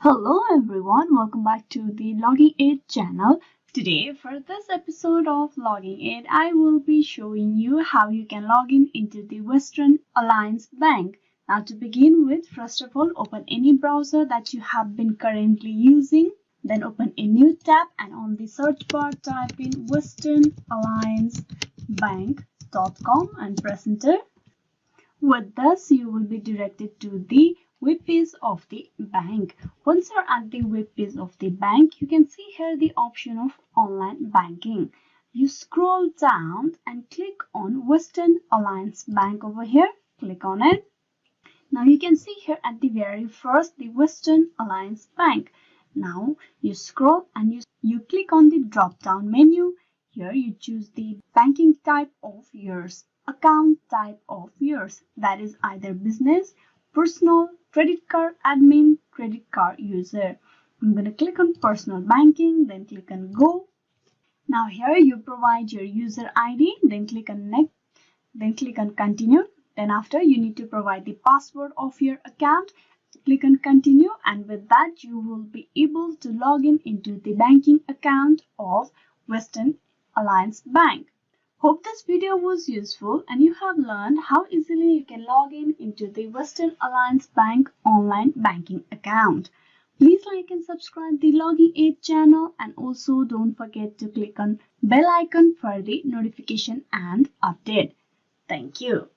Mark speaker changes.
Speaker 1: Hello everyone, welcome back to the Logging Aid channel. Today for this episode of Logging Aid, I will be showing you how you can log in into the Western Alliance Bank. Now to begin with, first of all, open any browser that you have been currently using. Then open a new tab and on the search bar type in westernalliancebank.com and press enter. With this, you will be directed to the web page of the bank. Once you're at the web page of the bank, you can see here the option of online banking. You scroll down and click on Western Alliance Bank over here. Click on it. Now you can see here at the very first the Western Alliance Bank. Now you scroll and you click on the drop down menu. Here you choose the banking type of yours. Account type of yours, that is either business, personal, credit card admin, credit card user. I'm going to click on personal banking, then click on go. Now here you provide your user ID, then click on next, then click on continue. Then after you need to provide the password of your account. Click on continue, and with that you will be able to log in into the banking account of Western Alliance Bank. Hope this video was useful and you have learned how easily you can log in into the Western Alliance Bank online banking account. Please like and subscribe the Logging Aid channel, and also don't forget to click on bell icon for the notification and update. Thank you.